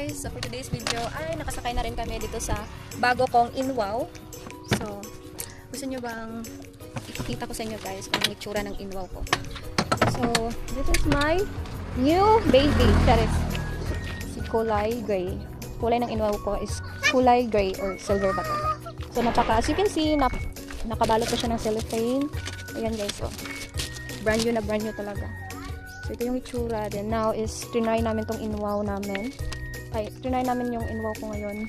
guys! So for today's video ay nakasakay na rin kami dito sa bago kong Inwow. So gusto nyo bang ipakita ko sa inyo guys kung ang itsura ng Inwow ko. So this is my new baby. Charis. Si kulay gray. Kulay ng Inwow ko is kulay gray or silver ba to. So as you can see, nakabalot pa siya ng cellophane. Ayan guys, so brand new talaga. So ito yung itsura. Then now is trinay namin tong Inwow namin. Ay, trinay namin yung Inwow ko ngayon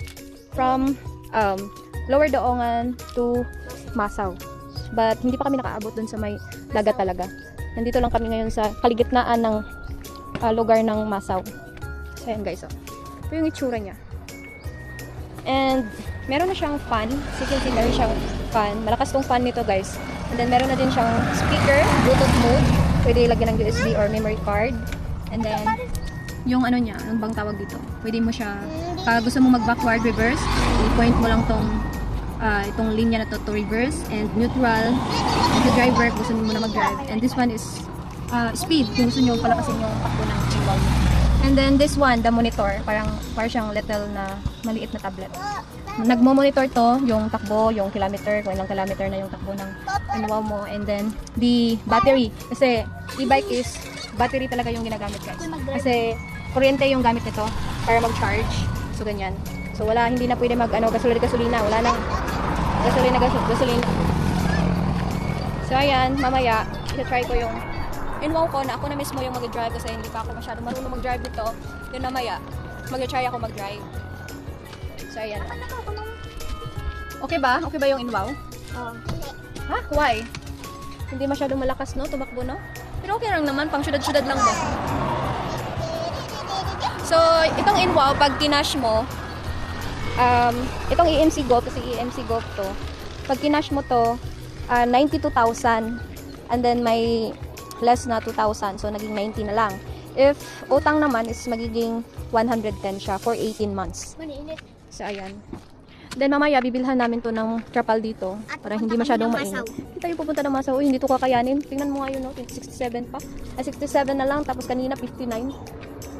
from Lower Daongan to Masaw. But hindi pa kami nakaabot dun sa may dagat talaga. Nandito lang kami ngayon sa kaligitnaan ng lugar ng Masaw. So ayan guys, so ito yung itsura niya. And meron na siyang fan. So you can see meron siyang fan. Malakas tong fan nito guys. And then meron na din siyang speaker, Bluetooth mode. Pwede ilagyan ng USB or memory card. And then yung ano niya, yung bang tawag dito. Pwede mo siya, pag gusto mo mag-backward reverse, i-point mo lang itong linya na to reverse and neutral. And the driver, gusto mo na mag-drive. And this one is speed, kung gusto nyo palakasin yung takbo ng Inwow. And then this one, the monitor, parang siyang little na maliit na tablet. Nagmo-monitor to yung takbo, yung kilometer, kung ilang kilometer na yung takbo ng Inwow mo. And then the battery, kasi e-bike is battery talaga yung ginagamit guys. Kasi kuryente yung gamit nito para mag-charge. So ganyan. So wala, hindi na pwede gasolina. Wala nang gasolina. So ayan, mamaya i-try ko yung Inwow ko na ako na mismo yung mag-drive kasi hindi pa ako masyadong marunong mag-drive dito. Then mamaya, mag-try ako mag-drive. So ayan. Okay ba? Okay ba yung Inwow? Ha? Why? Hindi masyadong malakas no? Tumakbo no? Pero okay lang naman, pang syudad-syudad lang ba? So, itong Inwow, pag tinash mo, itong EMC Golf, kasi EMC Golf to, pag tinash mo to, 92,000. And then may less na 2,000. So, naging 90 na lang. If utang naman is magiging 110 siya for 18 months. So, ayan. Then, mamaya, bibilhan namin to ng trapal dito para hindi masyadong mainit. Hindi tayo pupunta ng Masaw. Uy, hindi to kakayanin. Tingnan mo nga yun, no? 67 pa. 67 na lang. Tapos kanina, 59.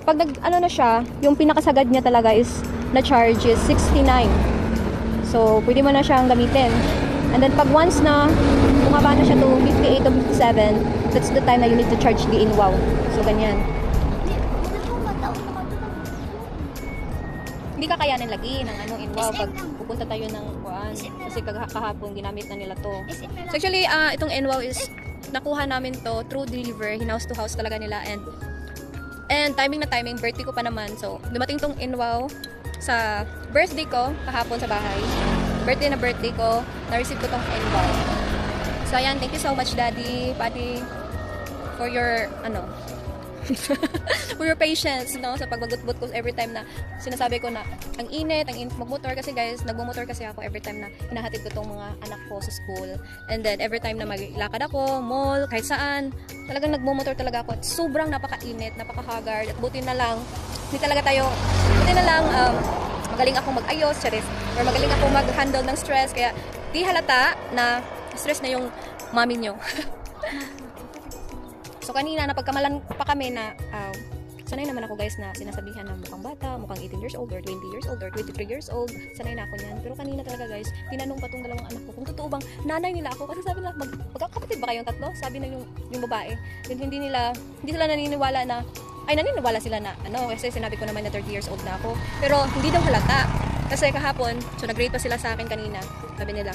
Pag na siya, yung pinakasagad niya talaga is na-charge is 69. So, pwede mo na siyang gamitin. And then, pag once na bumaba na siya to 58 o 57, that's the time na you need to charge the Inwow. So, ganyan. Hindi kakayanin lagi ng Inwow pag pupunta tayo ng kuan kasi kahapon ginamit na nila to. So actually itong Inwow is nakuha namin to through deliver, house to house talaga nila and timing na timing, birthday ko pa naman. So dumating tong Inwow sa birthday ko kahapon sa bahay. Birthday ko, na-receive ko tong Inwow. So ayan, thank you so much Daddy, Patty for your for your patience, no, sa pagbagut-but ko every time na sinasabi ko na ang init magmotor kasi guys, nagmo-motor kasi ako every time na hinahatid ko tong mga anak ko sa school. And then every time na maglakad ako, mall, kahit saan, talagang nagmo-motor talaga ako. At sobrang napakainit, napakahagard. At buti na lang magaling ako mag-ayos, or magaling ako mag-handle ng stress, kaya di halata na stress na yung mami nyo. So kanina napagkamalan pa kami na sanay naman ako guys na sinasabihan na mukhang bata, mukhang 18 years old or 20 years old or 23 years old. Sanay na ako niyan. Pero kanina talaga guys, tinanong pa tong dalawang anak ko kung totoo bang nanay nila ako. Kasi sabi nila, magkakapatid ba kayong tatlo? Sabi na yung babae. Then hindi sila naniniwala na, naniniwala sila na kasi sinabi ko naman na 30 years old na ako. Pero hindi daw halata. Kasi kahapon, so nag-rate pa sila sa akin kanina. Sabi nila,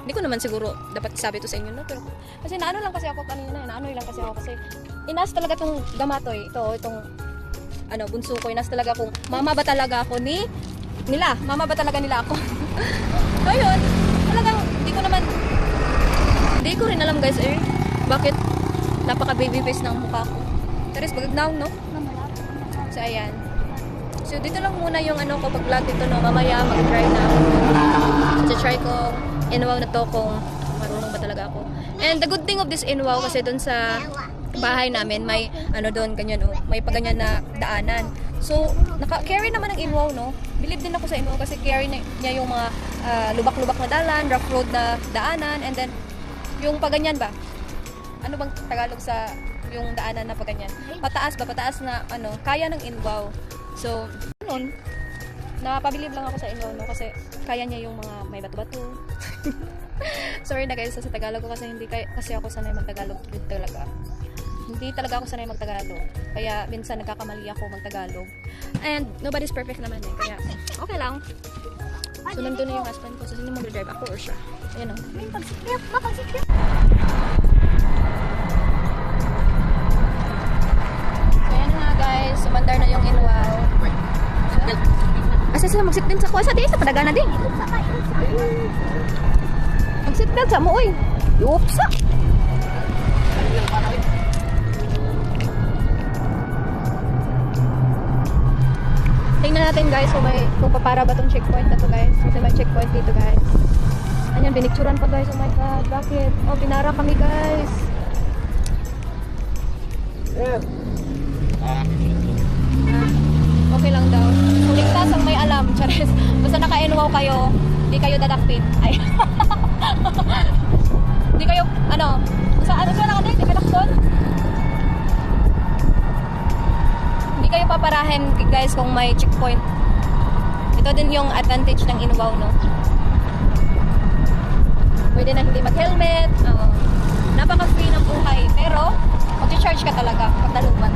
hindi ko naman siguro dapat isabi to sa inyo, no? Pero kasi naano lang kasi ako kanina, kasi inas talaga tong gamatoy, itong bunso ko, inas talaga kung mama ba talaga ako mama ba talaga nila ako. So yun, talagang hindi ko rin alam guys bakit napaka baby face ng mukha ko. Pero is bagagnaw, no? So ayan. So dito lang muna yung ko pag-vlog dito, no? Mamaya mag-try na ako. Try ko Inwow na to kung marunong ba talaga ako. And the good thing of this Inwow kasi doon sa bahay namin may doon ganyan may paganyan na daanan. So naka-carry naman ng Inwow, no. Believe din ako sa Inwow kasi carry niya yung mga lubak-lubak na dalan, rough road na daanan, and then yung paganyan ba? Ano bang Tagalog sa yung daanan na paganyan? Pataas na kaya ng Inwow. So Noon, napabilib lang ako sa inyo, no? Kasi kaya niya yung mga may bato-bato. Sorry na guys sa Tagalog ko kasi kasi ako sanay mag-Tagalog din talaga. Hindi talaga ako sanay mag-Tagalog. Kaya minsan nagkakamali ako mag-Tagalog. And nobody's perfect naman eh. Kaya okay lang. So nandun na yung husband ko. So sino mag-drive, ako or siya? Ayan o. So ayan nga guys. Sumandar na yung Inwaw. Asa sila mag-seatbelt sa kuha sa di? Sa padaga na di? Mag-seatbelt sa mo, uy. Yupsa. Tingnan natin guys kung papara ba tong checkpoint na to guys. Kasi may checkpoint dito guys. Ayan, binicturan pa guys. Oh my god, bakit? Oh, pinara kami guys. Okay lang daw. Kung ligtas ang may alam, charis. Basta naka-enwaw kayo, hindi kayo dadakpin. Ay. Hindi kayo, ano siya nakadik? Hindi kayo nakson? Hindi kayo paparahin guys kung may checkpoint. Ito din yung advantage ng Inwaw, no? Pwede na hindi mag-helmet. Napaka-free ng buhay. Pero, mag-charge ka talaga pag naluban.